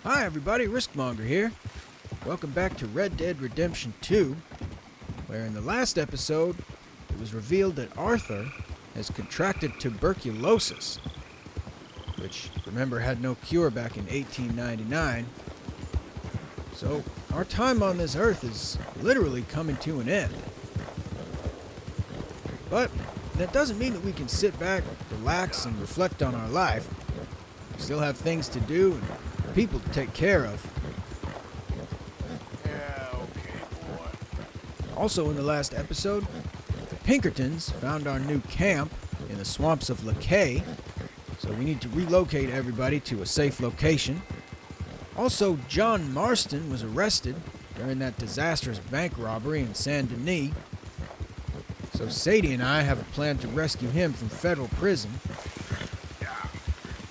Hi everybody, Riskmonger here. Welcome back to Red Dead Redemption 2, where in the last episode, it was revealed that Arthur has contracted tuberculosis, which, remember, had no cure back in 1899. So, our time on this earth is literally coming to an end. But that doesn't mean that we can sit back, relax, and reflect on our life. We still have things to do and people to take care of. Yeah, okay, boy. Also in the last episode, the Pinkertons found our new camp in the swamps of Lakay, so we need to relocate everybody to a safe location. Also, John Marston was arrested during that disastrous bank robbery in Saint Denis, so Sadie and I have a plan to rescue him from federal prison.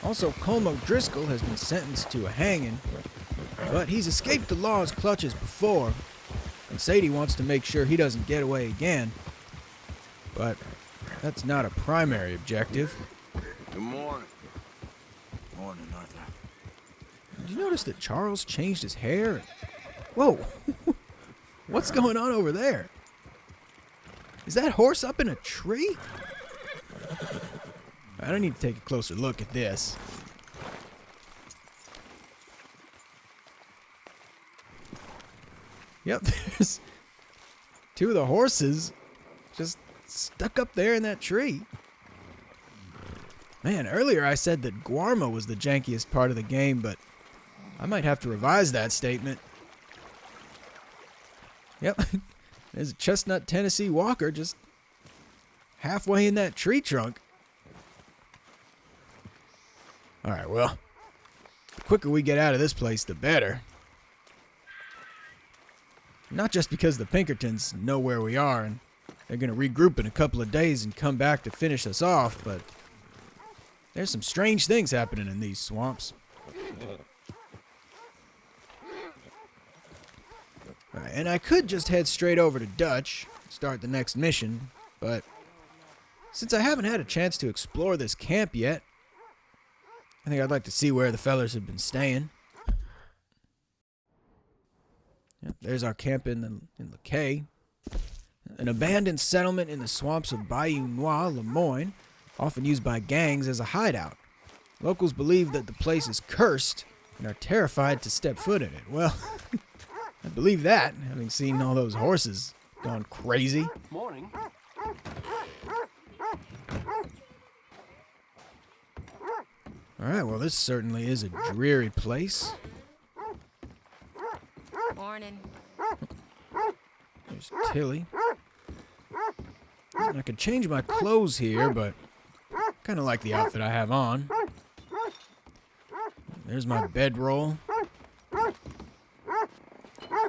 Also, Colm O'Driscoll has been sentenced to a hanging, but he's escaped the law's clutches before, and Sadie wants to make sure he doesn't get away again. But that's not a primary objective. Good morning. Morning, Arthur. Did you notice that Charles changed his hair? Whoa! What's going on over there? Is that horse up in a tree? I don't need to take a closer look at this. Yep, there's two of the horses just stuck up there in that tree. Man, earlier I said that Guarma was the jankiest part of the game, but I might have to revise that statement. Yep, there's a chestnut Tennessee Walker just halfway in that tree trunk. Alright, well, the quicker we get out of this place, the better. Not just because the Pinkertons know where we are and they're going to regroup in a couple of days and come back to finish us off, but there's some strange things happening in these swamps. Alright, and I could just head straight over to Dutch, start the next mission, but since I haven't had a chance to explore this camp yet, I think I'd like to see where the fellers have been staying. Yep, there's our camp in Lakay. An abandoned settlement in the swamps of Bayou Noir, Lemoyne, often used by gangs as a hideout. Locals believe that the place is cursed and are terrified to step foot in it. Well, I believe that, having seen all those horses gone crazy. Morning. Alright, well, this certainly is a dreary place. Morning. There's Tilly. I could change my clothes here, but kind of like the outfit I have on. There's my bedroll.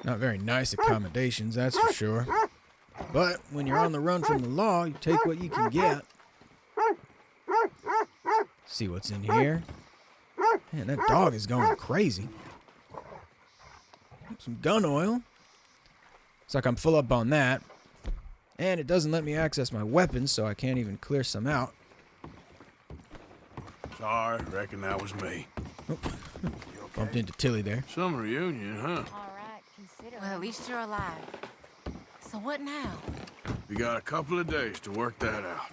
Not very nice accommodations, that's for sure. But when you're on the run from the law, you take what you can get. See what's in here. Man, that dog is going crazy. Some gun oil. Looks like I'm full up on that. And it doesn't let me access my weapons, so I can't even clear some out. Sorry, reckon that was me. Oh. Bumped into Tilly there. Some reunion, huh? All right, consider. Well, at least you're alive. So what now? We got a couple of days to work that out.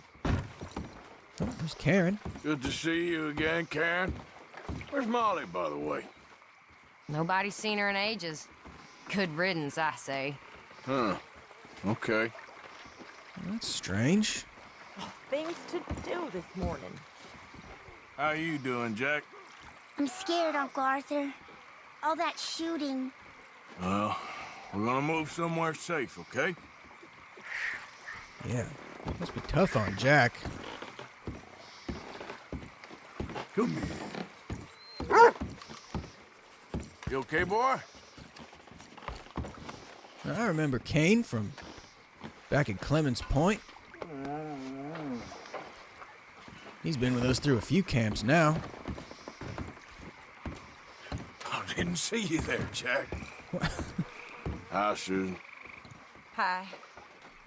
Oh, there's Karen. Good to see you again, Karen. Where's Molly, by the way? Nobody's seen her in ages. Good riddance, I say. Huh. Okay. That's strange. Things to do this morning. How you doing, Jack? I'm scared, Uncle Arthur. All that shooting. Well, we're gonna move somewhere safe, okay? Yeah, must be tough on Jack. Come here. You okay, boy? I remember Kane from back at Clemens Point. He's been with us through a few camps now. I didn't see you there, Jack. Hi, Susan. Hi.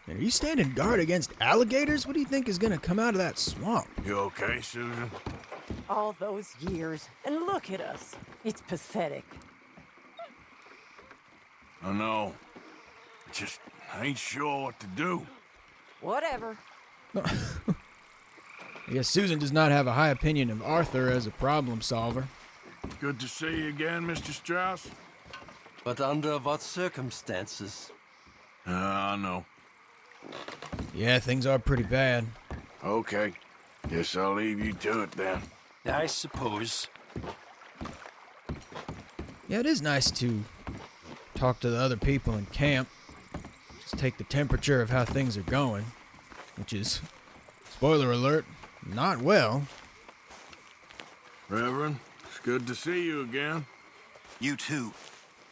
Are you standing guard against alligators? What do you think is going to come out of that swamp? You okay, Susan? All those years, and look at us. It's pathetic. I know. I ain't sure what to do. Whatever. I guess Susan does not have a high opinion of Arthur as a problem solver. Good to see you again, Mr. Strauss. But under what circumstances? I know. Yeah, things are pretty bad. Okay. Guess I'll leave you to it then. I suppose. Yeah, it is nice to talk to the other people in camp. Just take the temperature of how things are going, which is, spoiler alert, not well. Reverend, it's good to see you again. You too.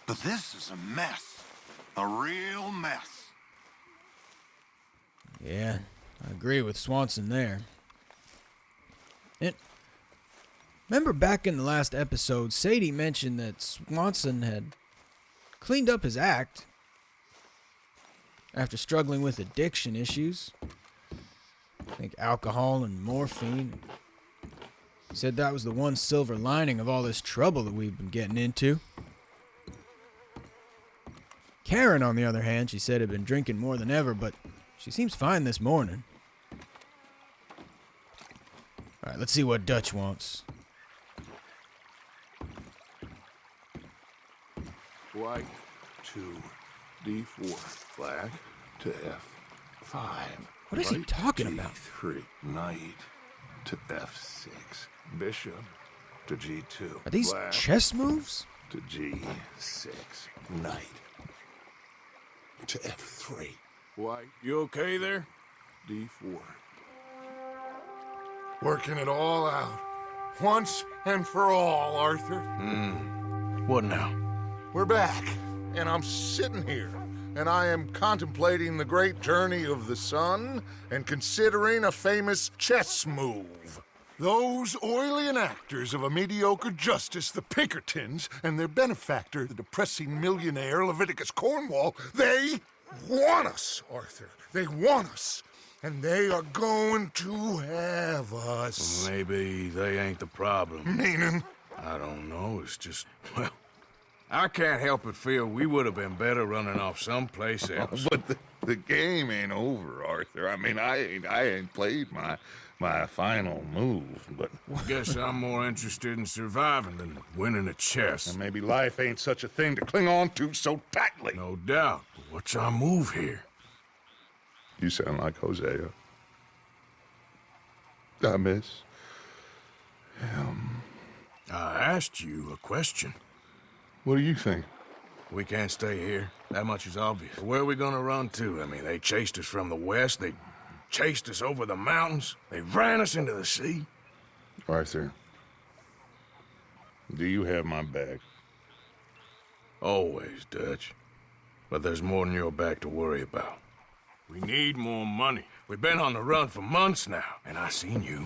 But this is a mess. A real mess. Yeah, I agree with Swanson there. And remember back in the last episode, Sadie mentioned that Swanson had cleaned up his act after struggling with addiction issues. I think alcohol and morphine. He said that was the one silver lining of all this trouble that we've been getting into. Karen, on the other hand, she said had been drinking more than ever, but she seems fine this morning. All right, let's see what Dutch wants. White to D4. Black to F5. What is he talking about? G3. Knight to F6. Bishop to G2. Are these Black chess moves? to G6. Knight to F3. White, you okay there? D4. Working it all out. Once and for all, Arthur. What now? We're back, and I'm sitting here, and I am contemplating the great journey of the sun and considering a famous chess move. Those oily enactors of a mediocre justice, the Pinkertons, and their benefactor, the depressing millionaire Leviticus Cornwall, they want us, Arthur. They want us. And they are going to have us. Maybe they ain't the problem. Meaning? I don't know. It's just, well, I can't help but feel we would have been better running off someplace else. But the game ain't over, Arthur. I mean, I ain't played my final move, but... Guess I'm more interested in surviving than winning a chess. And maybe life ain't such a thing to cling on to so tightly. No doubt. But what's our move here? You sound like Hosea. I miss him. I asked you a question. What do you think? We can't stay here. That much is obvious. Where are we gonna run to? I mean, they chased us from the west. They chased us over the mountains. They ran us into the sea. Arthur, do you have my back? Always, Dutch. But there's more than your back to worry about. We need more money. We've been on the run for months now, and I seen you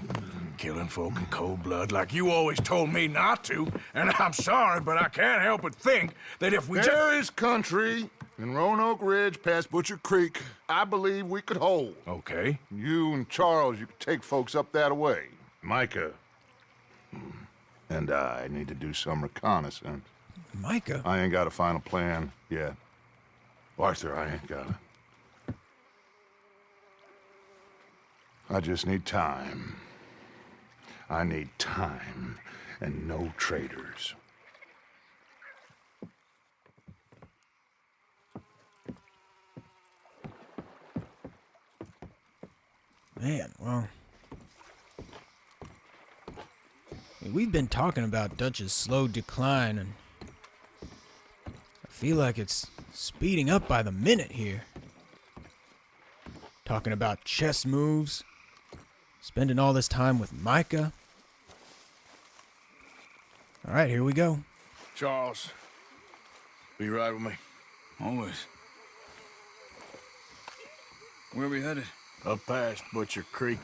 killing folk in cold blood like you always told me not to. And I'm sorry, but I can't help but think that if we There is country in Roanoke Ridge past Butcher Creek I believe we could hold. Okay. You and Charles, you could take folks up that way. Micah and I need to do some reconnaissance. Micah? I ain't got a final plan yet. Arthur, I ain't got it. I just need time. I need time and no traitors. Man, well... we've been talking about Dutch's slow decline, and I feel like it's speeding up by the minute here. Talking about chess moves, spending all this time with Micah. All right, here we go. Charles, will you ride with me? Always. Where are we headed? Up past Butcher Creek.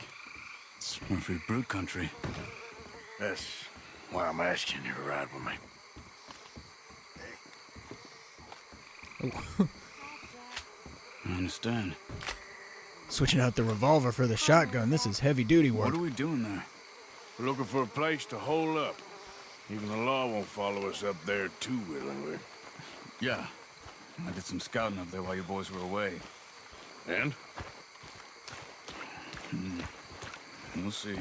It's Murfree Country. That's why I'm asking you to ride with me. I understand. Switching out the revolver for the shotgun. This is heavy duty work. What are we doing there? We're looking for a place to hole up. Even the law won't follow us up there too willingly. Yeah. I did some scouting up there while you boys were away. And? We'll see.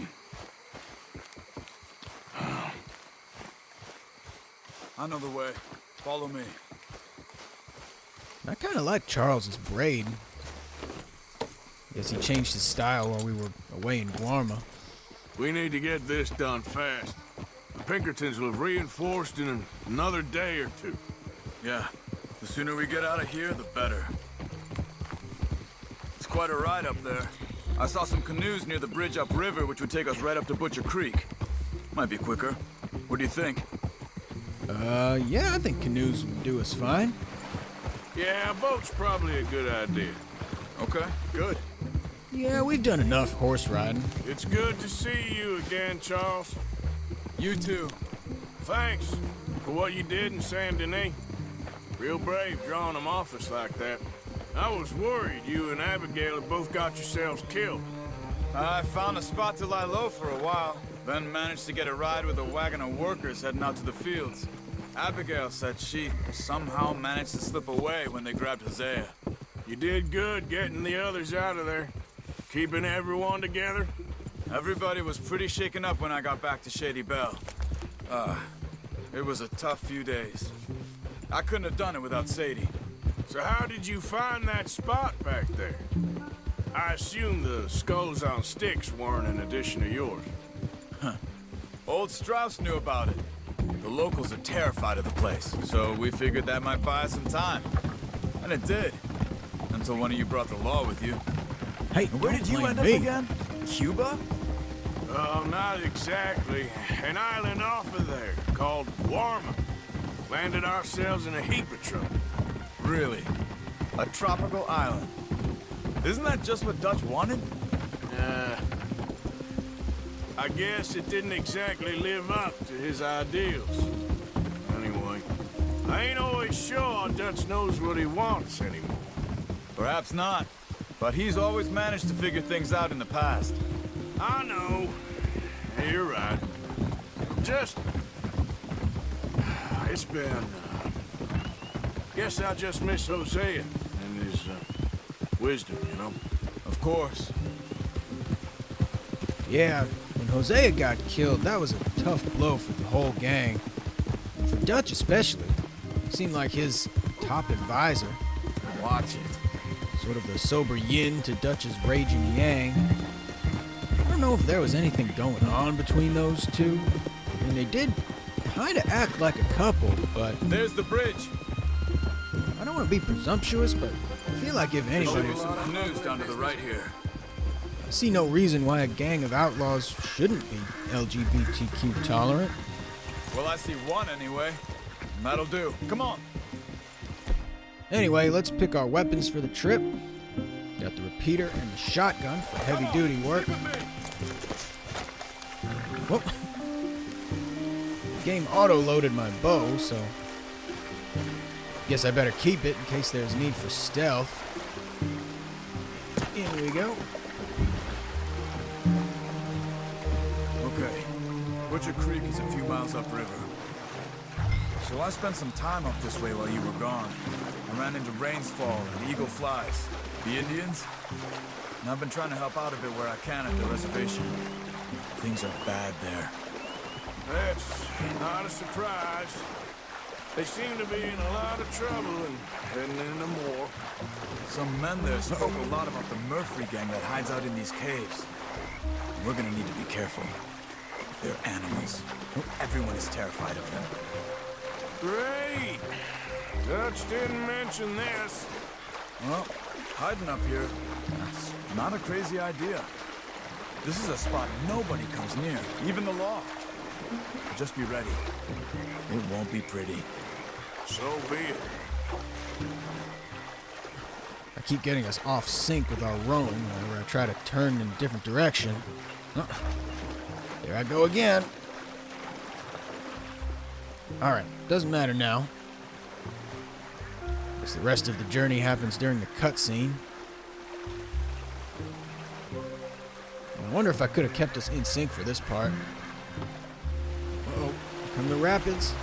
I know the way. Follow me. I kind of like Charles's braid. Guess he changed his style while we were away in Guarma. We need to get this done fast. The Pinkertons will have reinforced in another day or two. Yeah. The sooner we get out of here, the better. It's quite a ride up there. I saw some canoes near the bridge upriver, which would take us right up to Butcher Creek. Might be quicker. What do you think? Yeah, I think canoes would do us fine. Yeah, a boat's probably a good idea. Okay, good. Yeah, we've done enough horse riding. It's good to see you again, Charles. You too. Thanks for what you did in Saint Denis. Real brave drawing them off us like that. I was worried you and Abigail had both got yourselves killed. I found a spot to lie low for a while, then managed to get a ride with a wagon of workers heading out to the fields. Abigail said she somehow managed to slip away when they grabbed Hosea. You did good getting the others out of there. Keeping everyone together. Everybody was pretty shaken up when I got back to Shady Belle. It was a tough few days. I couldn't have done it without Sadie. So how did you find that spot back there? I assume the skulls on sticks weren't an addition of yours. Old Strauss knew about it. The locals are terrified of the place, so we figured that might buy us some time. And it did. Until one of you brought the law with you. Hey, Where did you end up me. again? Cuba? Oh, not exactly. An island off of there called Guarma. Landed ourselves in a heap of trouble. Really? A tropical island? Isn't that just what Dutch wanted? I guess it didn't exactly live up to his ideals. Anyway, I ain't always sure Dutch knows what he wants anymore. Perhaps not. But he's always managed to figure things out in the past. I know. Yeah, you're right. Just... It's been... Guess I just miss Hosea and his wisdom, you know? Of course. Yeah, when Hosea got killed, that was a tough blow for the whole gang. For Dutch especially. Seemed like his top advisor. Watch it. Sort of the sober yin to Dutch's raging yang. I don't know if there was anything going on between those two. I mean, they did kind of act like a couple, but There's the bridge. I don't want to be presumptuous, but I feel like if anybody... There's some canoes down to the right here. I see no reason why a gang of outlaws shouldn't be LGBTQ tolerant. Well, I see one anyway. And that'll do. Come on. Anyway, let's pick our weapons for the trip. Got the repeater and the shotgun for heavy-duty work. Whoop. The game auto-loaded my bow, so... guess I better keep it in case there's need for stealth. In we go. Okay. Butcher Creek is a few miles upriver. So I spent some time up this way while you were gone. I ran into Rainsfall and Eagle Flies. The Indians? And I've been trying to help out a bit where I can at the reservation. Things are bad there. That's not a surprise. They seem to be in a lot of trouble and heading into more. Some men there spoke a lot about the Murfree gang that hides out in these caves. We're gonna need to be careful. They're animals. Everyone is terrified of them. Great! Dutch didn't mention this. Well, hiding up here, that's not a crazy idea. This is a spot nobody comes near, even the law. Just be ready. It won't be pretty. So be it. I keep getting us off sync with our rowing whenever I try to turn in a different direction. Oh, there I go again. Alright, doesn't matter now. Guess the rest of the journey happens during the cutscene. I wonder if I could have kept us in sync for this part. come the rapids.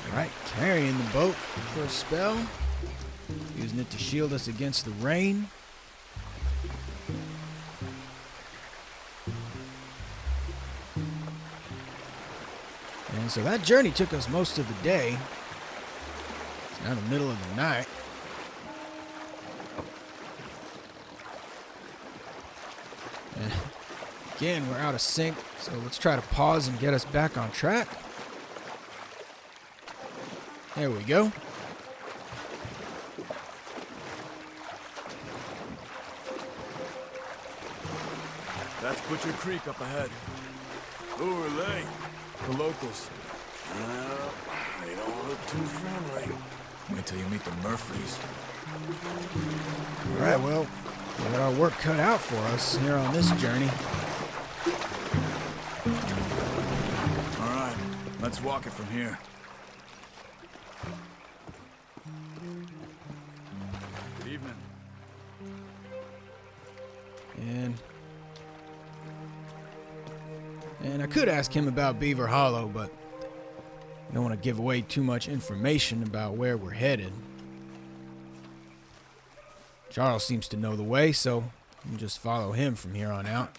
Alright, carrying the boat for a spell. Using it to shield us against the rain. And so that journey took us most of the day. It's now the middle of the night. And again, we're out of sync, so let's try to pause and get us back on track. There we go. That's Butcher Creek up ahead. Who are they? The locals. Well, they don't look too friendly. Wait till you meet the Murfrees. Alright, well, we got our work cut out for us here on this journey. Alright, let's walk it from here. Good evening. And I could ask him about Beaver Hollow, but I don't want to give away too much information about where we're headed. Charles seems to know the way, so we'll just follow him from here on out.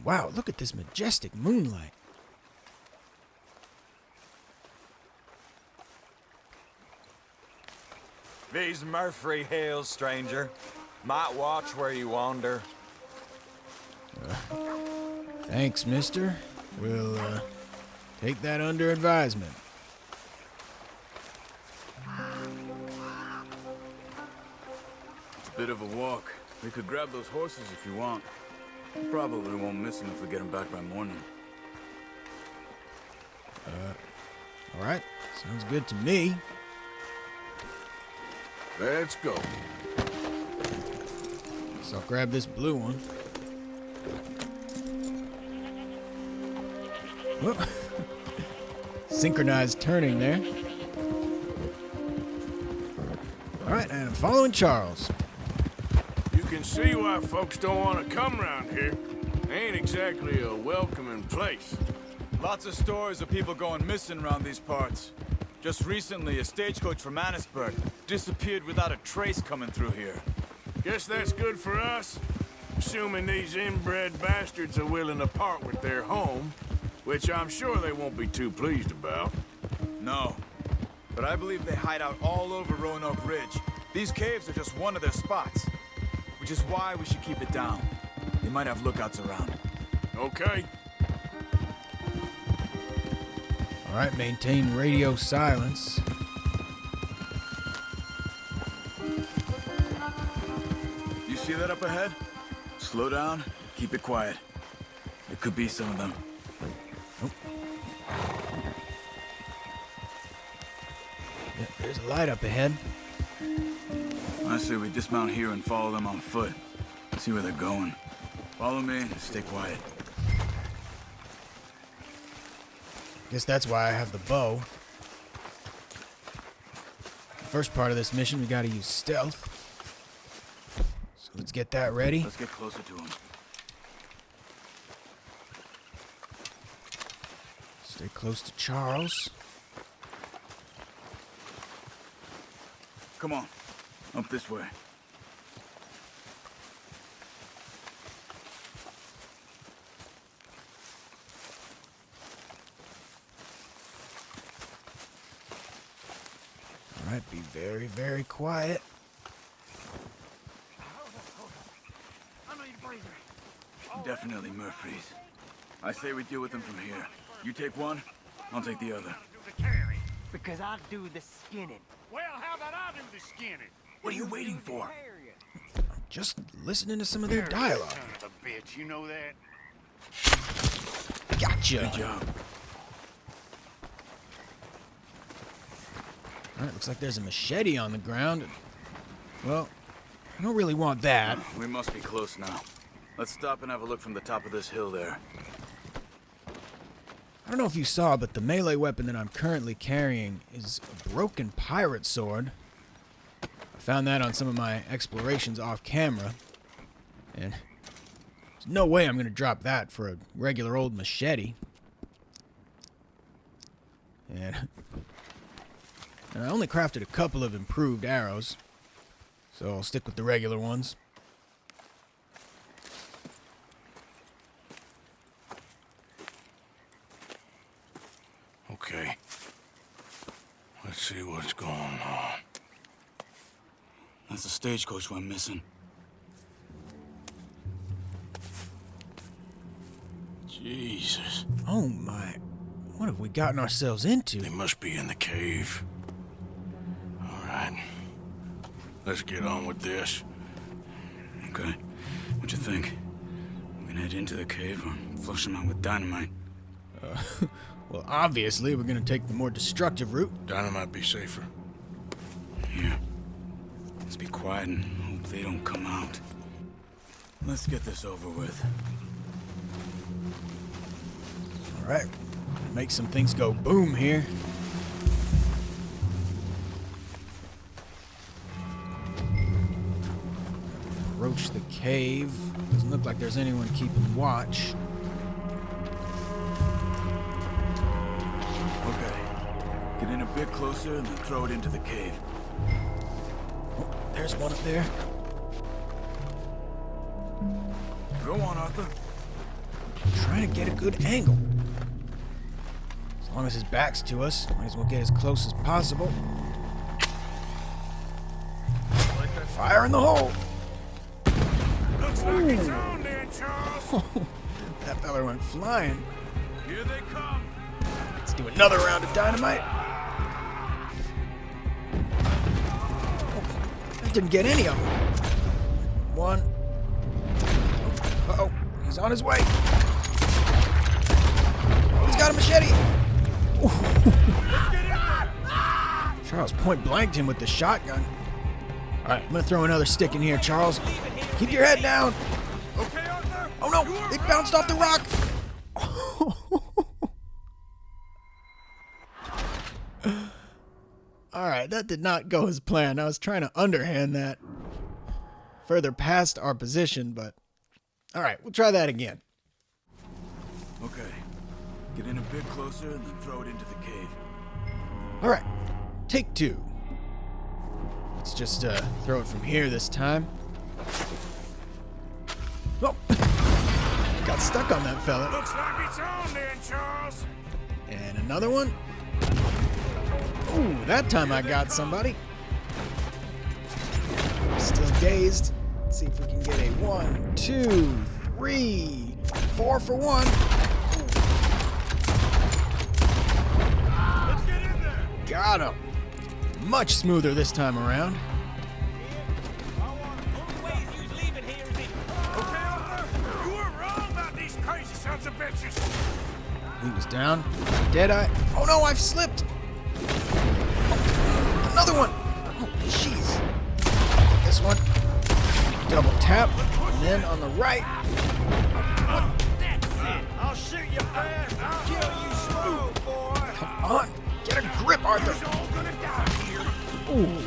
Wow, look at this majestic moonlight. These Murfree Hills, stranger. Might watch where you wander. Thanks, mister. We'll take that under advisement. It's a bit of a walk. We could grab those horses if you want. Probably won't miss them if we get them back by morning. Alright, sounds good to me. Let's go. So I'll grab this blue one. Whoop. Synchronized turning there. Alright, and I'm following Charles. You can see why folks don't want to come around here. Ain't exactly a welcoming place. Lots of stories of people going missing around these parts. Just recently, a stagecoach from Annisburg disappeared without a trace coming through here. Guess that's good for us. Assuming these inbred bastards are willing to part with their home, which I'm sure they won't be too pleased about. No, but I believe they hide out all over Roanoke Ridge. These caves are just one of their spots, which is why we should keep it down. They might have lookouts around. Okay. Alright, maintain radio silence. You see that up ahead? Slow down, keep it quiet. It could be some of them. Oh. Yep, there's a light up ahead. I say we dismount here and follow them on foot. See where they're going. Follow me and stay quiet. Guess that's why I have the bow. The first part of this mission, we gotta use stealth. So let's get that ready. Let's get closer to them. Stay close to Charles. Come on, up this way. All right, be very, very quiet. Definitely Murfree's. I say we deal with them from here. You take one, I'll take the other. Because I do the skinning. Well, how about I do the skinning? What are you waiting for? Just listening to some of their dialogue. Son of a bitch, you know that? Gotcha. Good job. All right, looks like there's a machete on the ground. Well, I don't really want that. We must be close now. Let's stop and have a look from the top of this hill there. I don't know if you saw, but the melee weapon that I'm currently carrying is a broken pirate sword. I found that on some of my explorations off camera. And there's no way I'm going to drop that for a regular old machete. And I only crafted a couple of improved arrows, so I'll stick with the regular ones. Okay. Let's see what's going on. That's the stagecoach we're missing. Jesus. Oh my. What have we gotten ourselves into? They must be in the cave. All right. Let's get on with this. Okay. What you think? We can head into the cave or flush them out with dynamite? Well, obviously, we're gonna take the more destructive route. Dynamite be safer. Yeah. Let's be quiet and hope they don't come out. Let's get this over with. All right. Make some things go boom here. Approach the cave. Doesn't look like there's anyone keeping watch. Okay. Get in a bit closer and then throw it into the cave. Oh, there's one up there. Go on, Arthur. I'm trying to get a good angle. As long as his back's to us, might as well get as close as possible. Fire in the hole! Looks like it's on there, Charles. That fella went flying. Here they come. Let's do another round of dynamite. Oh, that didn't get any of them. One. Uh-oh, he's on his way. Oh, he's got a machete. Charles point blanked him with the shotgun. All right, I'm gonna throw another stick in here, Charles. Keep your head down. Okay, Arthur. Oh no, it bounced off the rock. All right, that did not go as planned. I was trying to underhand that further past our position, but all right, we'll try that again. Okay. Get in a bit closer and then throw it into the cave. All right, take two. Let's just throw it from here this time. Oh, got stuck on that fella. Looks like it's on there, Charles. And another one. Ooh, that time I got somebody. Still dazed. Let's see if we can get a 1, 2, 3, 4 for one. Let's get in there. Got him. Much smoother this time around. Okay, Arthur. You were wrong about these crazy sons of bitches. He was down. Deadeye. Oh no, I've slipped. Oh, another one. Oh, jeez. This one. Double tap. And then on the right. That's it. I'll shoot you fast. I'll kill you slow, boy. Come on. Get a grip, Arthur. We're all gonna die here. Ooh.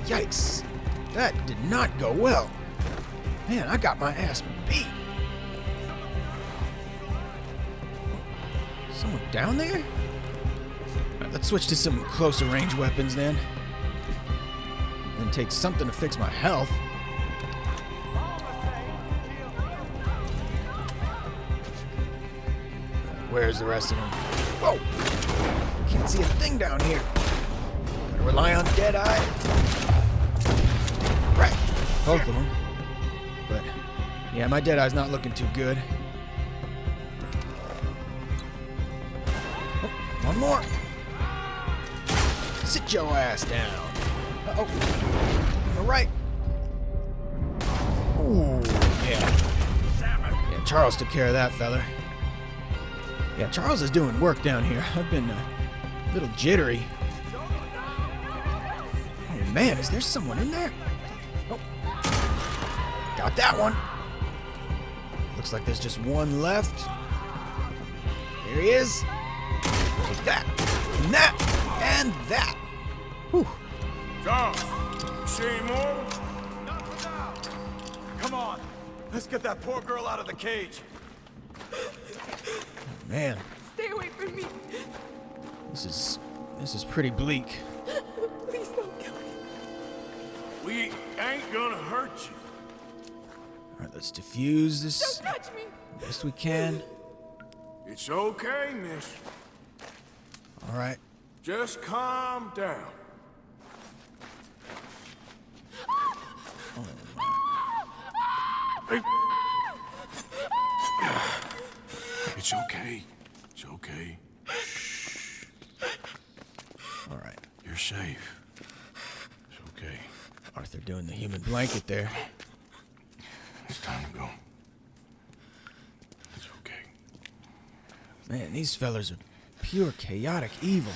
Yikes. That did not go well. Man, I got my ass beat. Someone down there? All right, let's switch to some closer range weapons then. Then take something to fix my health. Where's the rest of them? Whoa! Can't see a thing down here. Gotta rely on Deadeye. Right, both of them. But yeah, my Deadeye's not looking too good. Oh, one more. Sit your ass down. Uh-oh. On the right. Ooh, yeah. Yeah, Charles took care of that fella. Yeah, Charles is doing work down here. I've been a little jittery. Oh man, is there someone in there? Oh, got that one. Looks like there's just one left. Here he is. Take that, and that, and that. Whew. John, see any more? Come on. Let's get that poor girl out of the cage. Man, Stay away from me. this is pretty bleak. Please don't kill me. We ain't gonna hurt you. All right, let's diffuse this Don't touch me. best we can. It's okay, miss. All right. Just calm down. Hey. It's okay. It's okay. All right. You're safe. It's okay. Arthur doing the human blanket there. It's time to go. It's okay. Man, these fellas are pure chaotic evil.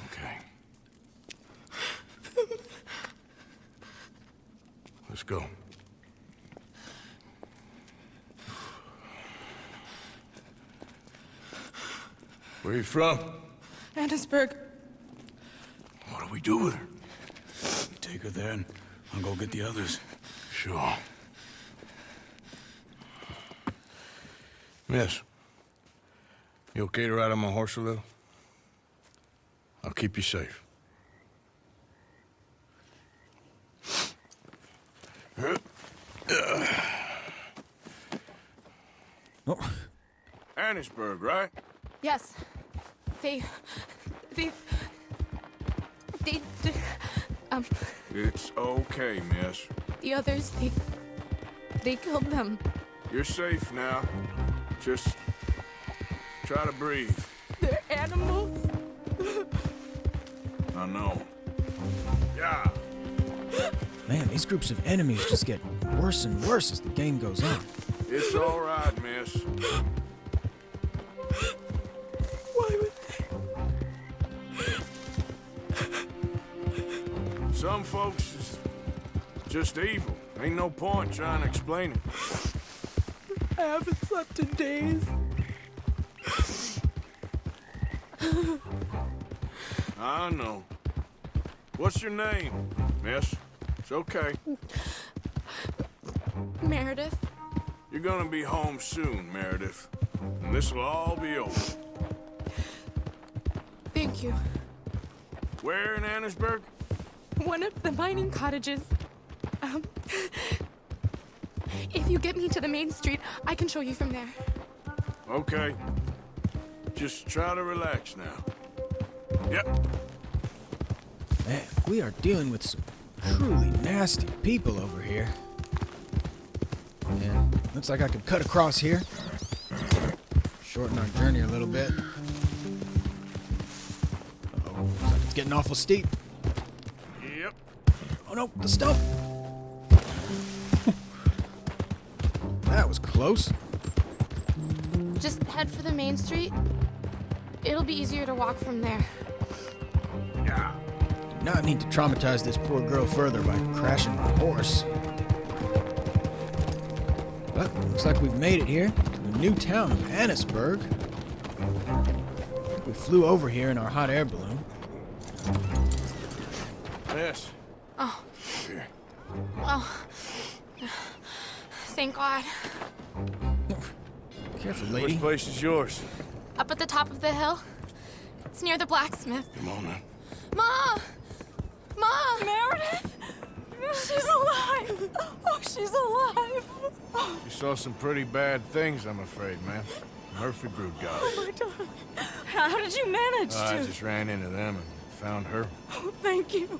Okay. Let's go. Where are you from? Annisburg. What do we do with her? Take her there and I'll go get the others. Sure. Miss, you okay to ride on my horse a little? I'll keep you safe. Oh, Annisburg, right? Yes. They, It's okay, miss. the others, they killed them. You're safe now. Just try to breathe. They're animals. I know. Yeah. man, these groups of enemies just get worse and worse as the game goes on. It's all right, miss. Why would Some folks is just evil. Ain't no point trying to explain it. I haven't slept in days. I know. What's your name, miss? It's okay. Meredith. You're gonna be home soon, Meredith. And this'll all be over. Thank you. Where in Annisburg? One of the mining cottages. If you get me to the main street, I can show you from there. Okay. Just try to relax now. Yep. Man, we are dealing with some truly nasty people over here. Yeah, looks like I could cut across here. Shorten our journey a little bit. Uh-oh, looks like it's getting awful steep. Yep. Oh no, the stump! That was close. Just head for the main street. It'll be easier to walk from there. Yeah. Do not need to traumatize this poor girl further by crashing my horse. But looks like we've made it here to the new town of Annisburg. We flew over here in our hot air balloon. Miss. Oh. Here. Oh. Thank God. Careful, lady. Which place is yours? Up at the top of the hill. It's near the blacksmith. Come on now. Ma! Ma! Meredith! She's alive! Oh, she's alive! You saw some pretty bad things, I'm afraid, man. Murfree brood got Oh, my darling. How did you manage I just ran into them and found her. Oh, thank you.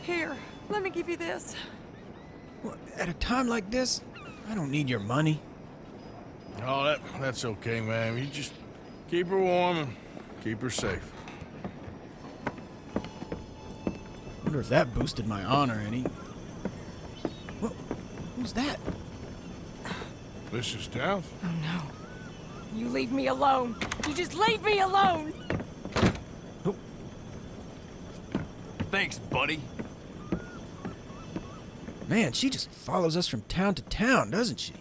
Here, let me give you this. Well, at a time like this, I don't need your money. Oh, that's okay, man. You just keep her warm and keep her safe. Wonder if that boosted my honor any. What? Who's that? Mrs. Downs? Oh, no. You leave me alone. You just leave me alone. Thanks, buddy. Man, she just follows us from town to town, doesn't she?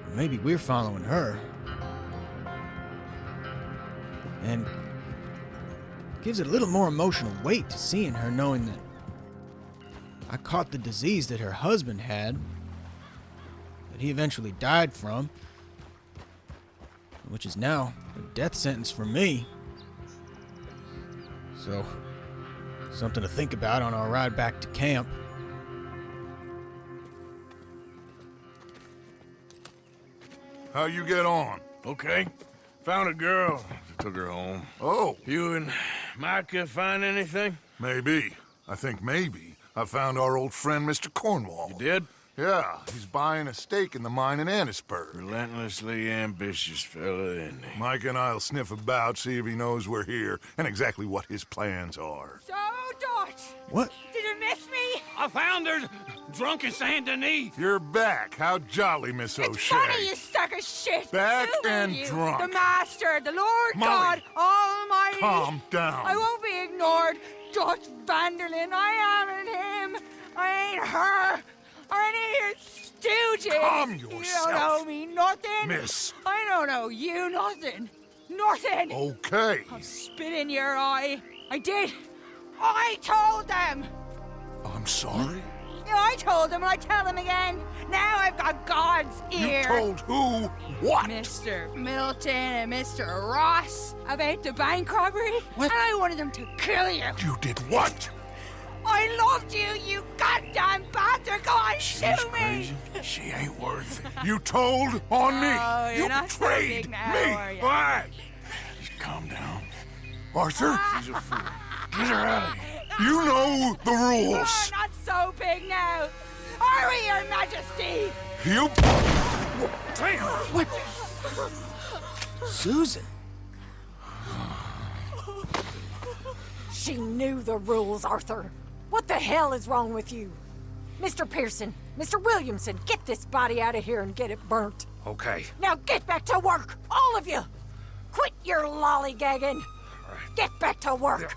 Or maybe we're following her. And gives it a little more emotional weight to seeing her knowing that I caught the disease that her husband had, that he eventually died from, which is now a death sentence for me. So, something to think about on our ride back to camp. How you get on? Okay. Found a girl. Took her home. Oh, You and Micah find anything? maybe. I think maybe I found our old friend Mr. Cornwall. You did? Yeah, he's buying a stake in the mine in Annisburg. Relentlessly ambitious fella, isn't he? Mike and I'll sniff about, see if he knows we're here, and exactly what his plans are. So, Dutch, What? did you miss me? I found her drunk in Saint Denis. You're back. How jolly, Miss It's O'Shea. funny, you sack of shit. Back Who are and you? drunk. The Master, the Lord Molly. God Almighty. Calm down. I won't be ignored. Dutch Vanderlyn, I am him. I ain't her. Or any of your stooges. Calm You yourself. don't know me nothing. Miss. I don't know you nothing. Nothing. Okay. I'll spit in your eye. I did. I told them. I'm sorry. Yeah, I told them and I tell them again. Now I've got God's ear. You told who what? Mr. Milton and Mr. Ross about the bank robbery. What? And I wanted them to kill you. You did what? I loved you, you goddamn bastard. Go on, shoot me. She ain't worth it. You told on me. Oh, you're You not so betrayed big now, me. are you? Why? Just calm down. Arthur, She's a fool. Get her out of here. you know the You're rules. not so big now. Are we, Your Majesty? You... What? Susan? She knew the rules, Arthur. What the hell is wrong with you? Mr. Pearson, Mr. Williamson, get this body out of here and get it burnt. Okay. Now get back to work, all of you! Quit your lollygagging! Get back to work!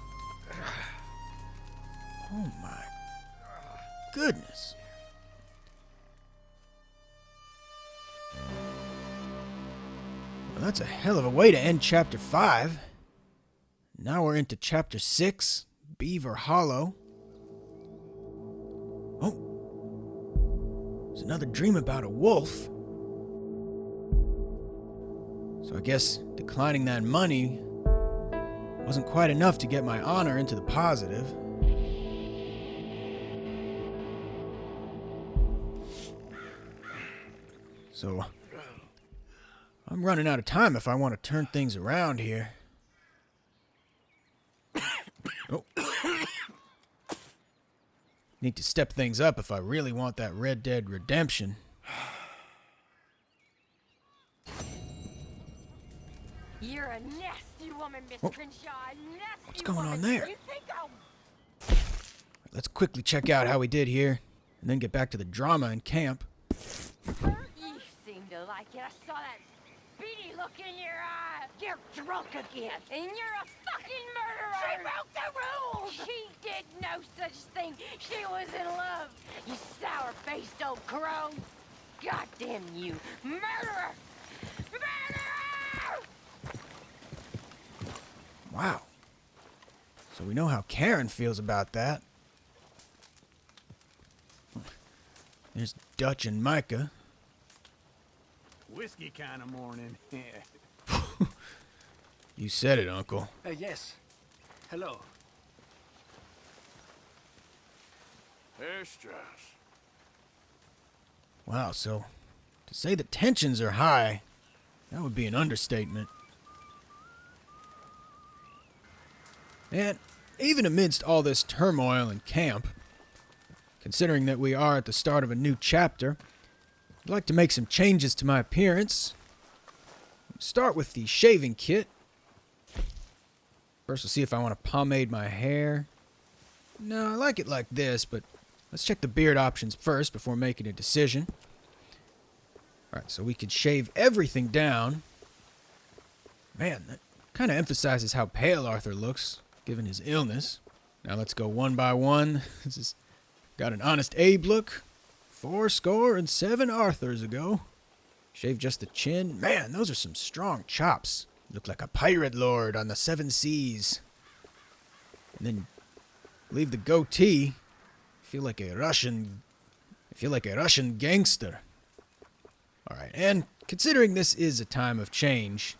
Oh my goodness. Well, that's a hell of a way to end Chapter 5. Now we're into Chapter 6, Beaver Hollow. Oh, there's another dream about a wolf. So I guess declining that money wasn't quite enough to get my honor into the positive. So I'm running out of time if I want to turn things around here. Oh. Need to step things up if I really want that Red Dead redemption. You're a nasty woman, Miss Crenshaw. A nasty What's going woman. on there? You think I'll... Let's quickly check out how we did here, and then get back to the drama in camp. You seem to like it. I saw that beady look in your eye. You're drunk again. And you're a fucking murderer. She broke the rules. She did no such thing. She was in love. You sour-faced old crone. Goddamn you. Murderer. Murderer! Wow. So we know how Karen feels about that. There's Dutch and Micah. Whiskey kind of morning. You said it, Uncle. Yes. Hello. Herr Strauss. Wow, so to say the tensions are high, that would be an understatement. And even amidst all this turmoil in camp, considering that we are at the start of a new chapter, I'd like to make some changes to my appearance. Start with the shaving kit. First, we'll see if I want to pomade my hair. No, I like it like this, but let's check the beard options first before making a decision. Alright, so we could shave everything down. Man, that kind of emphasizes how pale Arthur looks, given his illness. Now let's go one by one. This is got an Honest Abe look. 77 Arthurs ago. Shave just the chin. Man, those are some strong chops. Look like a pirate lord on the seven seas. And then leave the goatee. I feel like a Russian gangster. Alright, and considering this is a time of change,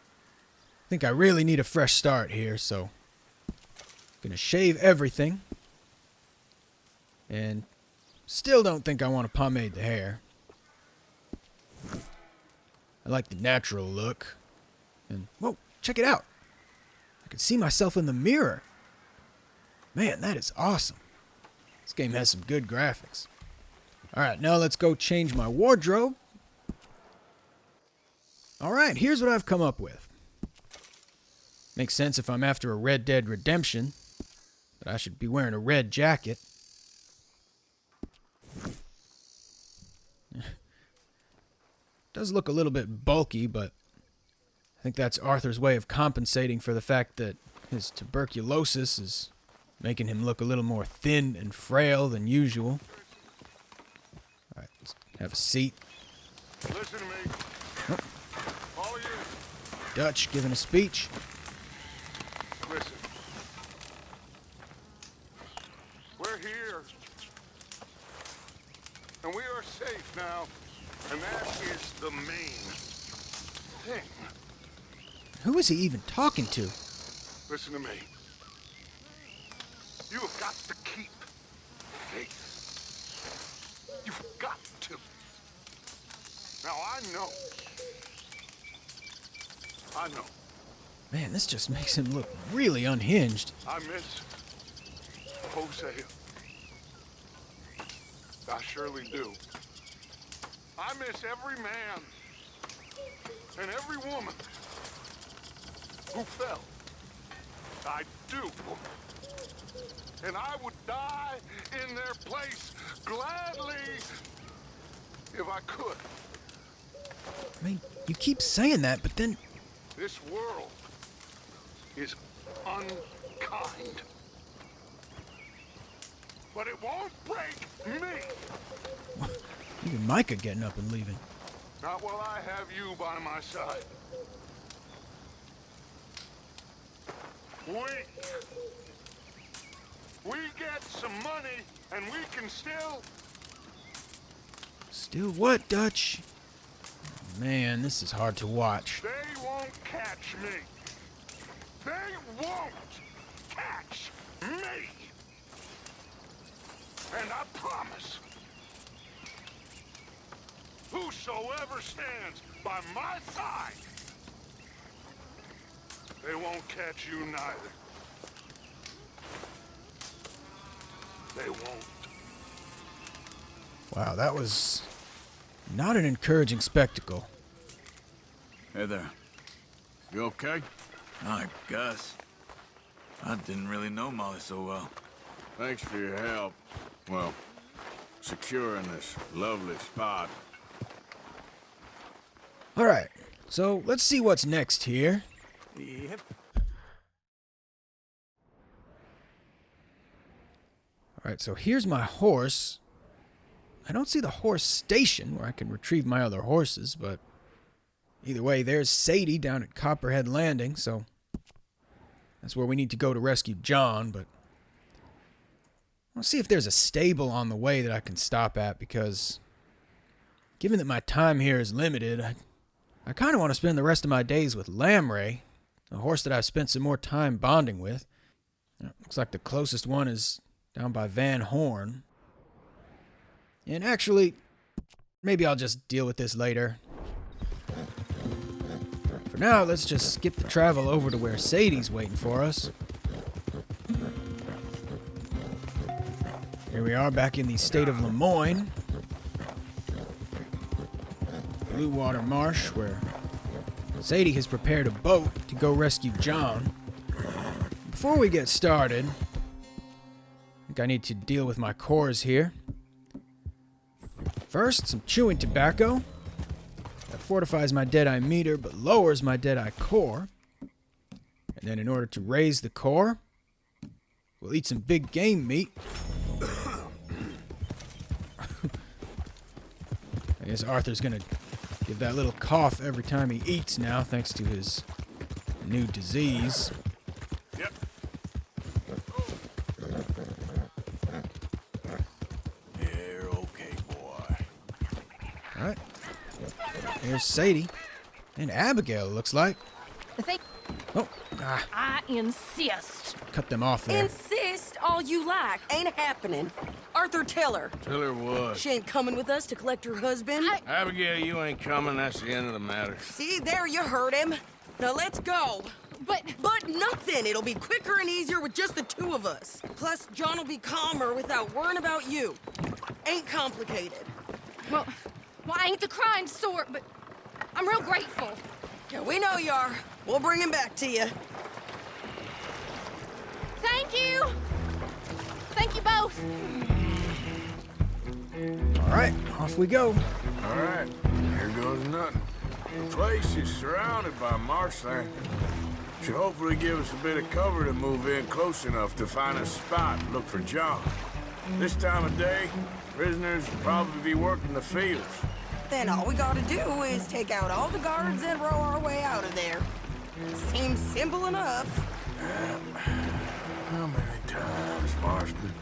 I think I really need a fresh start here, so I'm gonna shave everything. And still don't think I want to pomade the hair. I like the natural look. And, whoa, check it out. I can see myself in the mirror. Man, that is awesome. This game has some good graphics. Alright, now let's go change my wardrobe. Alright, here's what I've come up with. Makes sense if I'm after a Red Dead Redemption, that I should be wearing a red jacket. Does look a little bit bulky, but I think that's Arthur's way of compensating for the fact that his tuberculosis is making him look a little more thin and frail than usual. Alright, let's have a seat. Listen to me. Oh. All of you. Dutch giving a speech. Listen. We're here. And we are safe now. And that is the main thing. Who is he even talking to? Listen to me. You have got to keep faith. You've got to. Now, I know. Man, this just makes him look really unhinged. I miss Hosea. I surely do. I miss every man and every woman who fell. I do. And I would die in their place gladly if I could. I mean, you keep saying that, but then... This world is unkind. But it won't break me. Even Micah getting up and leaving. Not while I have you by my side. We get some money and we can still... Still what, Dutch? Man, this is hard to watch. They won't catch me. They won't catch me. And I promise, whosoever stands by my side, they won't catch you neither. They won't. Wow, that was not an encouraging spectacle. Hey there. You okay? I guess. I didn't really know Molly so well. Thanks for your help. Well, securing this lovely spot. Alright, so let's see what's next here. Yep. Alright, so here's my horse. I don't see the horse station where I can retrieve my other horses, but either way, there's Sadie down at Copperhead Landing, so that's where we need to go to rescue John, but I'll see if there's a stable on the way that I can stop at, because given that my time here is limited, I kind of want to spend the rest of my days with Lamray, a horse that I've spent some more time bonding with. Looks like the closest one is down by Van Horn. And actually, maybe I'll just deal with this later. For now, let's just skip the travel over to where Sadie's waiting for us. Here we are back in the state of Lemoyne. Blue Water Marsh, where Sadie has prepared a boat to go rescue John. Before we get started, I think I need to deal with my cores here. First, some chewing tobacco. That fortifies my Deadeye meter, but lowers my Deadeye core. And then in order to raise the core, we'll eat some big game meat. I guess Arthur's gonna give that little cough every time he eats now, thanks to his new disease. Yep. You're okay, boy. All right. There's Sadie. And Abigail, looks like. Oh, I insist. cut them off there. Insist all you like. Ain't happening. Arthur, tell her. Tell her what? She ain't coming with us to collect her husband. Abigail, you ain't coming. That's the end of the matter. See, there you heard him. Now let's go. But nothing. It'll be quicker and easier with just the two of us. Plus, John will be calmer without worrying about you. Ain't complicated. Well, I ain't the kind sort, but I'm real grateful. Yeah, we know you are. We'll bring him back to you. Thank you. Thank you both. All right, off we go. All right, here goes nothing. The place is surrounded by marshland. Should hopefully give us a bit of cover to move in close enough to find a spot and look for John. This time of day, prisoners will probably be working the fields. Then all we gotta do is take out all the guards and row our way out of there. Seems simple enough. How many times, Marston?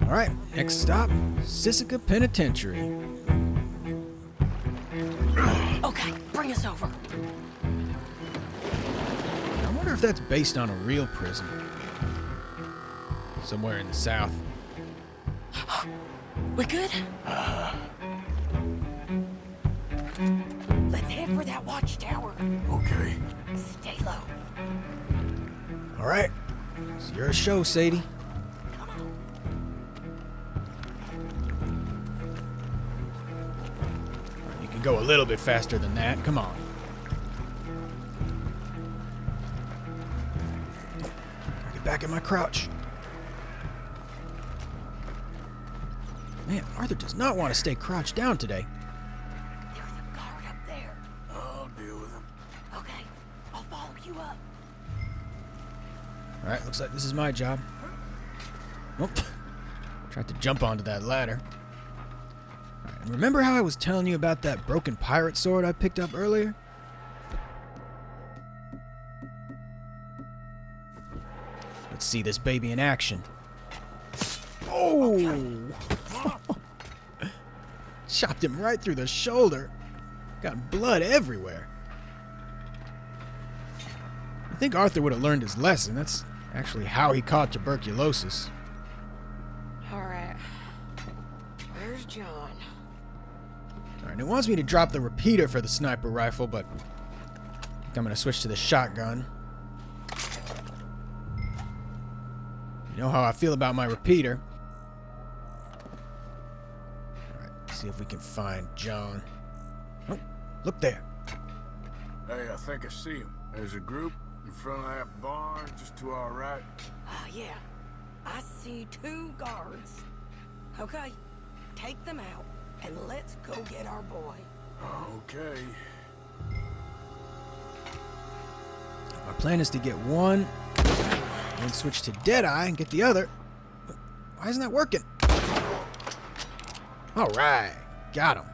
All right, next stop, Sisika Penitentiary. Okay, bring us over. I wonder if that's based on a real prison. Somewhere in the South. We good? Let's head for that watchtower. Okay. Stay low. All right, it's your show, Sadie. You can go a little bit faster than that. Come on. Get back in my crouch. Man, Arthur does not want to stay crouched down today. There's a guard up there. I'll deal with him. Okay, I'll follow you up. All right, looks like this is my job. Oh, tried to jump onto that ladder. All right, and remember how I was telling you about that broken pirate sword I picked up earlier? Let's see this baby in action. Oh! Chopped him right through the shoulder. Got blood everywhere. I think Arthur would have learned his lesson. That's actually how he caught tuberculosis. All right. Where's John? All right, it wants me to drop the repeater for the sniper rifle, but I think I'm going to switch to the shotgun. You know how I feel about my repeater. All right, let's see if we can find John. Oh, look there. Hey, I think I see him. There's a group in front of that barn just to our right. Ah, yeah. I see 2 guards. Okay, take them out, and let's go get our boy. Okay. My plan is to get one, then switch to Deadeye and get the other. Why isn't that working? All right, got him.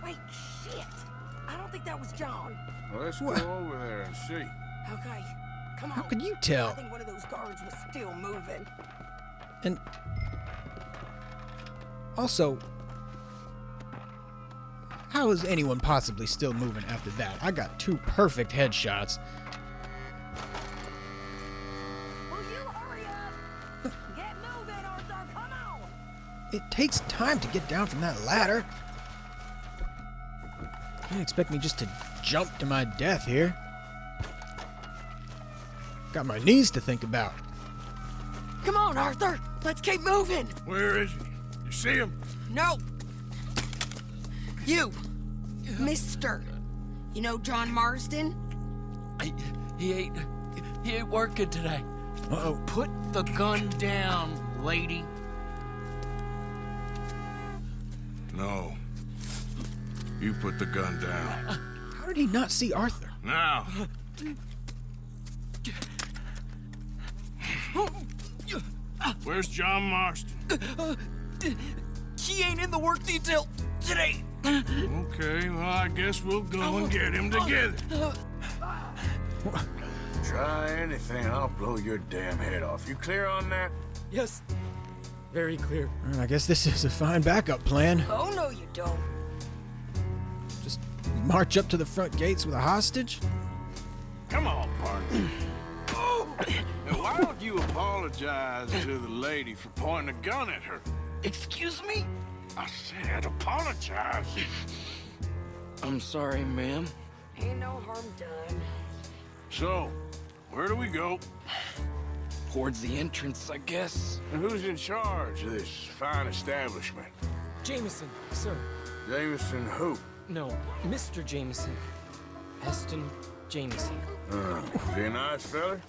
Wait, shit. I don't think that was John. Well, let's go over there and see. Okay, come on. How could you tell? I think one of those guards was still moving. And also, how is anyone possibly still moving after that? I got 2 perfect headshots. Will you hurry up? Get moving, Arthur, come on! It takes time to get down from that ladder. Can't expect me just to jump to my death here. Got my knees to think about. Come on, Arthur, let's keep moving. Where is he? You see him? No. You, Mister. You know John Marsden? He ain't working today. Uh-oh. Put the gun down, lady. No. You put the gun down. How did he not see Arthur? Now. Where's John Marston? He ain't in the work detail today. Okay, well, I guess we'll go and get him together. Try anything, I'll blow your damn head off. You clear on that? Yes. Very clear. I guess this is a fine backup plan. Oh, no, you don't. Just march up to the front gates with a hostage? Come on, partner. And why don't you apologize to the lady for pointing a gun at her? Excuse me? I said apologize. I'm sorry, ma'am. Ain't no harm done. So, where do we go? Towards the entrance, I guess. And who's in charge of this fine establishment? Jameson, sir. Jameson who? No, Mr. Jameson. Heston Jameson. Is he a nice fella?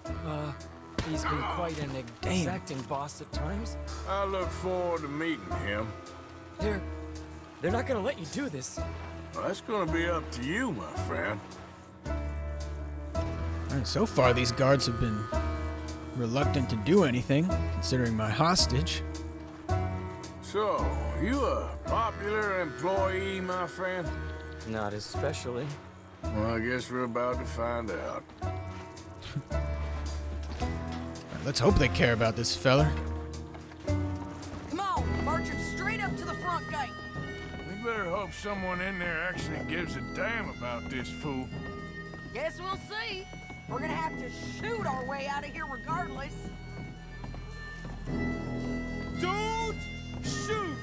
He's been quite an exacting boss at times. I look forward to meeting him. They're not gonna let you do this. Well, that's gonna be up to you, my friend. And so far, these guards have been reluctant to do anything, considering my hostage. So, you a popular employee, my friend? Not especially. Well, I guess we're about to find out. Let's hope they care about this feller. Come on, march him straight up to the front gate. We better hope someone in there actually gives a damn about this fool. Guess we'll see. We're gonna have to shoot our way out of here regardless. Don't shoot!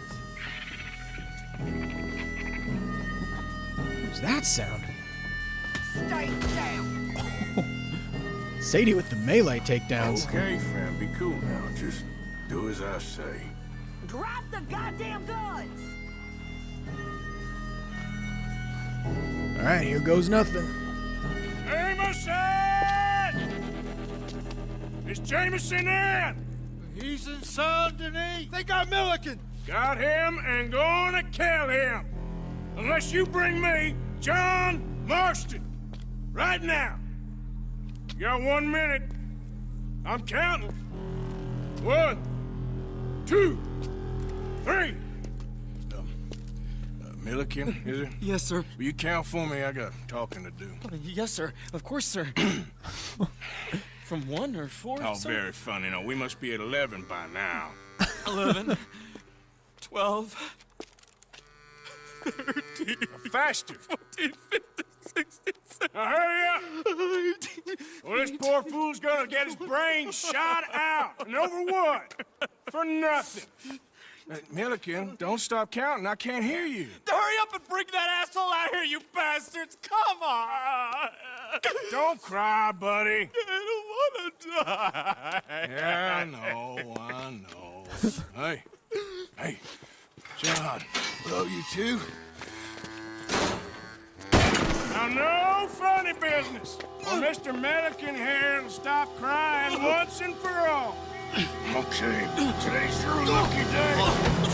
What's that sound? Stay down. Sadie with the melee takedowns. Okay, friend, be cool now. Just do as I say. Drop the goddamn guns! All right, here goes nothing. Jameson! Is Jameson in? He's in Saint Denis. They got Milliken. Got him and gonna kill him. Unless you bring me John Marston. Right now. You got 1 minute. I'm counting. 1, 2, 3. Milliken, is it? Yes, sir. Will you count for me? I got talking to do. Yes, sir. Of course, sir. From 1 or 4? Oh, sir? very funny. No, we must be at 11 by now. 11, 12, 13, faster. 14, 15, 16, 17. Now hurry up! Well, this poor fool's gonna get his brains shot out. And over what? For nothing. Milliken, don't stop counting. I can't hear you. Hurry up and bring that asshole out here, you bastards! Come on! Don't cry, buddy. I don't want to die. Yeah, I know. Hey, John, hello, you two. Now, no funny business. Or Mr. Milliken here will stop crying once and for all. Okay, today's your lucky day.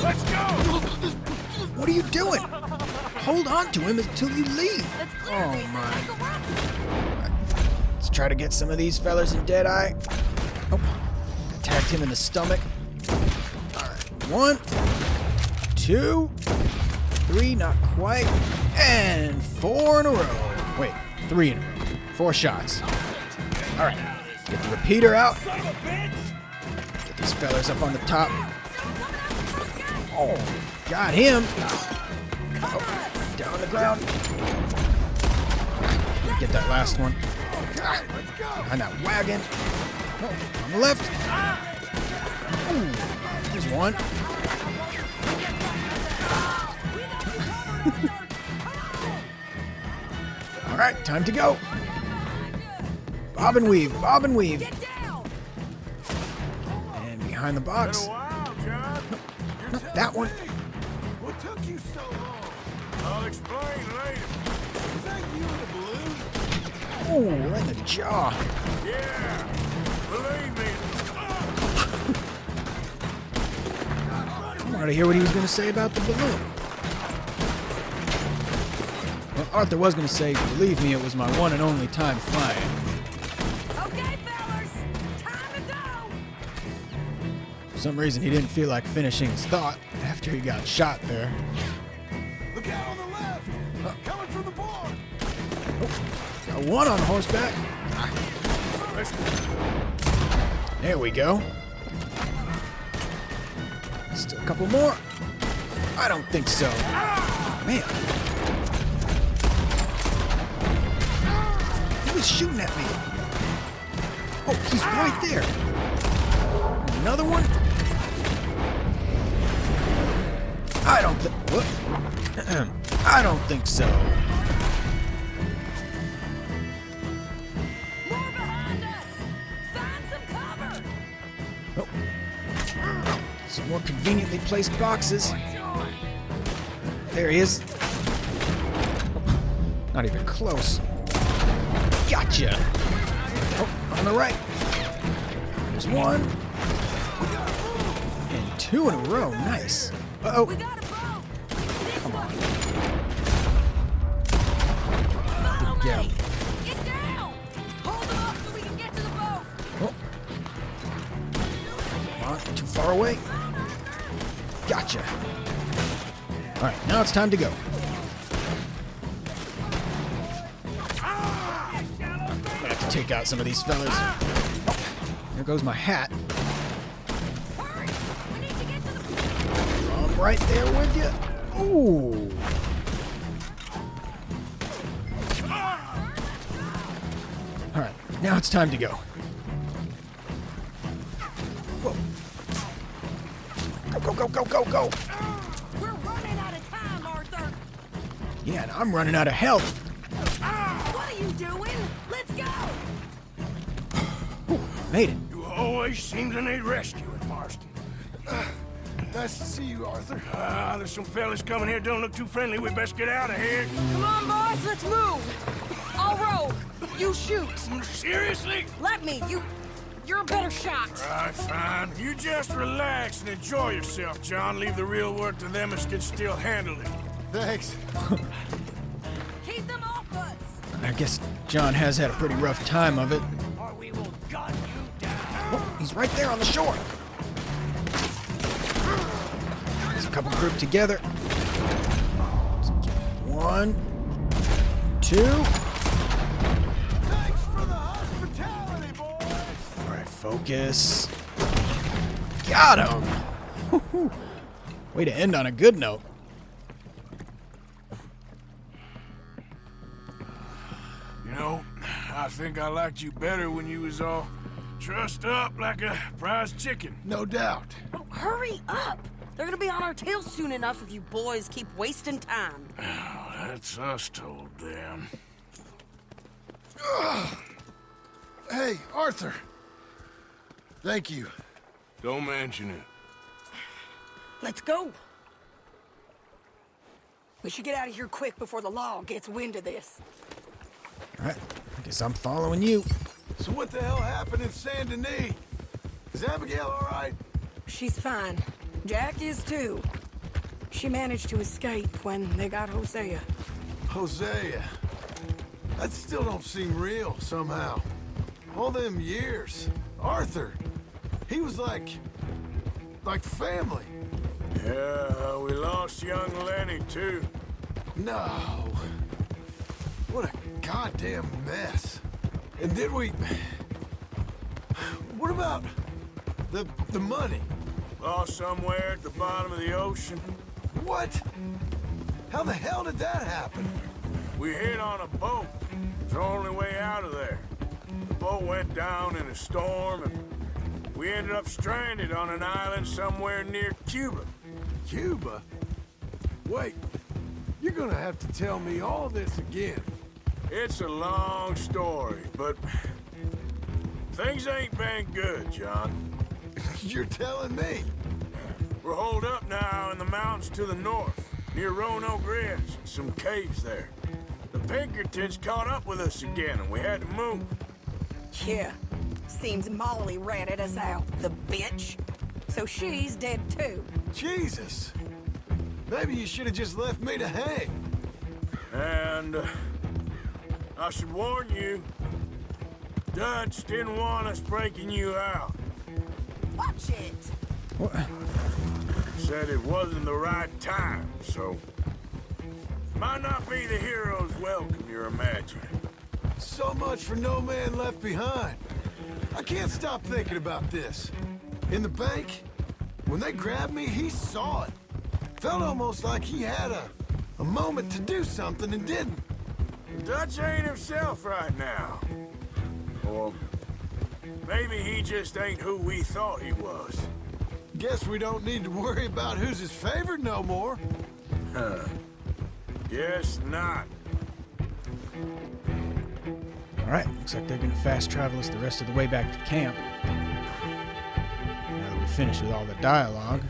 Let's go! What are you doing? Hold on to him until you leave. Oh, my. Let's try to get some of these fellers in Deadeye. Oh, attacked him in the stomach. All right, 1, 2, 3, not quite, and 4 in a row. Wait, 3 in a row. 4 shots. All right, get the repeater out. Get these fellers up on the top. Oh, got him. Oh, down on the ground. Get that last one. Behind that wagon. Oh, on the left. Ooh, there's one. All right, time to go. Bob and weave, bob and weave. And behind the box. Not that one. What took you so long? I'll explain later. Was that you in the balloon? Oh, right in the jaw. Yeah, believe me. I wanted to hear what he was going to say about the balloon. Well, Arthur was going to say, believe me, it was my one and only time flying. Okay, fellas, time to go. For some reason, he didn't feel like finishing his thought after he got shot there. Look out on the one on horseback. There we go. Still a couple more. I don't think so. Man. He was shooting at me. Oh, he's right there. Another one? I don't think... What? I don't think so. More behind us! Find some cover! Oh. Some more conveniently placed boxes. There he is. Not even close. Gotcha! Oh, on the right. There's one. And two in a row. Nice. Uh-oh. Come on. Get him. Get down! Hold them up so we can get to the boat! Oh. Come on, too far away. Gotcha. Alright, now it's time to go. I'm gonna have to take out some of these fellas. Oh, there goes my hat. I'm right there with you. Ooh. Alright, now it's time to go. Whoa. Go, go, go, go, go! We're running out of time, Arthur! Yeah, and I'm running out of health. What are you doing? Let's go! Made it. You always seem to need rescuing, Marston. Nice to see you, Arthur. There's some fellas coming here. Don't look too friendly. We best get out of here. Come on, boys, let's move. I'll rogue. You shoot. Seriously? Let me. You're a better shot. All right, fine. You just relax and enjoy yourself, John. Leave the real work to them as can still handle it. Thanks. Keep them off us! I guess John has had a pretty rough time of it. Or we will gun you down. Oh, he's right there on the shore. There's a couple grouped together. One, two. Thanks for the hospitality, boys. All right, focus. Got him. Way to end on a good note. You know, I think I liked you better when you was all trussed up like a prize chicken. No doubt. Hurry up! They're gonna be on our tails soon enough if you boys keep wasting time. Oh, that's us told them. Hey, Arthur. Thank you. Don't mention it. Let's go. We should get out of here quick before the law gets wind of this. All right, I guess I'm following you. So what the hell happened in Saint Denis? Is Abigail all right? She's fine. Jack is too. She managed to escape when they got Hosea. Hosea. That still don't seem real, somehow. All them years. Arthur. He was like family. Yeah, we lost young Lenny, too. No. What a goddamn mess. And did we... What about the money? Lost somewhere at the bottom of the ocean. What? How the hell did that happen? We hit on a boat. It's the only way out of there. The boat went down in a storm, and we ended up stranded on an island somewhere near Cuba. Cuba? Wait, you're gonna have to tell me all this again. It's a long story, but things ain't been good, John. You're telling me? We're holed up now in the mountains to the north, near Roanoke Ridge, some caves there. The Pinkertons caught up with us again, and we had to move. Yeah. Seems Molly ratted us out, the bitch. So she's dead too. Jesus. Maybe you should have just left me to hang. And I should warn you, Dutch didn't want us breaking you out. Watch it. What? Said it wasn't the right time, so... Might not be the hero's welcome you're imagining. So much for no man left behind. I can't stop thinking about this. In the bank, when they grabbed me, he saw it. Felt almost like he had a moment to do something and didn't. Dutch ain't himself right now. Or maybe he just ain't who we thought he was. Guess we don't need to worry about who's his favorite no more. Guess not. Alright, looks like they're gonna fast travel us the rest of the way back to camp. Now that we're finished with all the dialogue.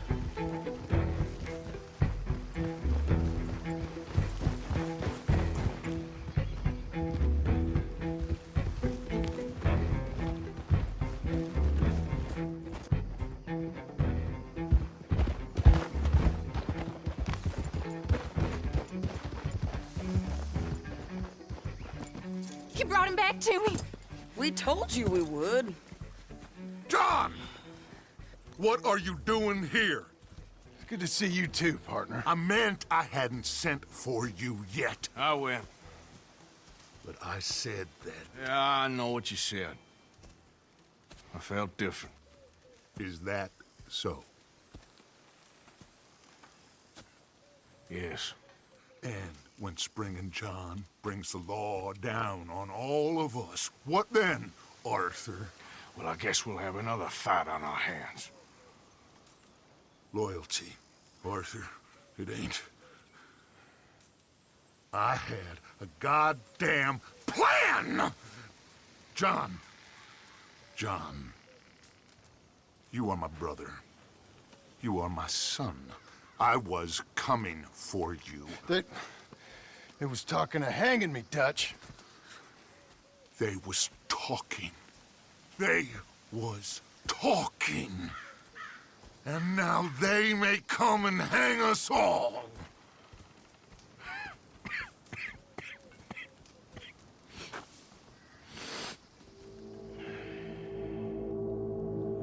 You brought him back to me. We told you we would. John! What are you doing here? Good to see you too, partner. I meant I hadn't sent for you yet. I went. But I said that. Yeah, I know what you said. I felt different. Is that so? Yes. And when Spring and John brings the law down on all of us, what then, Arthur? Well, I guess we'll have another fight on our hands. Loyalty, Arthur, it ain't. I had a goddamn plan! John, you are my brother. You are my son. I was coming for you. They was talking of hanging me, Dutch. They was talking. They was talking. And now they may come and hang us all.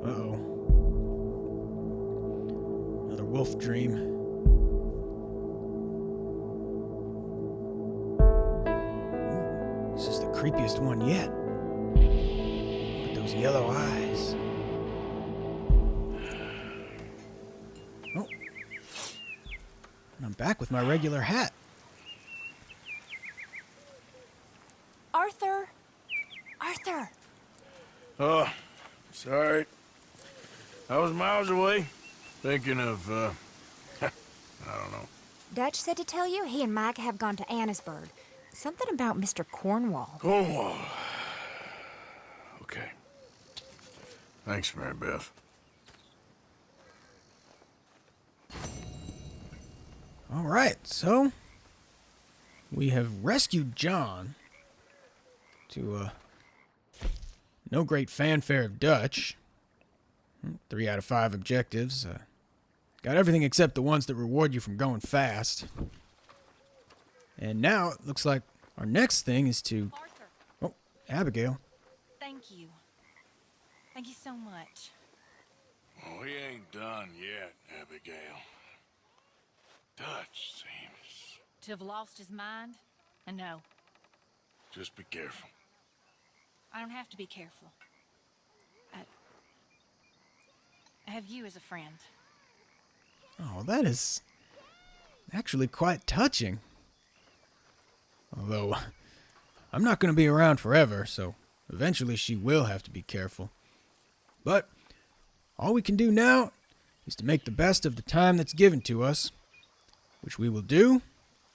Uh-oh. Another wolf dream. Ooh, this is the creepiest one yet. With those yellow eyes. Oh. And I'm back with my regular hat. Arthur! Arthur! Oh, sorry. I was miles away, thinking of, I don't know. Dutch said to tell you he and Mike have gone to Annisburg. Something about Mr. Cornwall. Cornwall. Okay. Thanks, Mary Beth. All right, so we have rescued John to no great fanfare of Dutch. 3 out of 5 objectives. Got everything except the ones that reward you from going fast. And now it looks like our next thing is to... Arthur. Oh, Abigail. Thank you. Thank you so much. Oh, he ain't done yet, Abigail. Dutch seems... To have lost his mind? And no, Just be careful. I don't have to be careful. I have you as a friend. Oh, that is actually quite touching. Although, I'm not going to be around forever, so eventually she will have to be careful. But all we can do now is to make the best of the time that's given to us, which we will do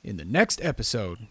in the next episode.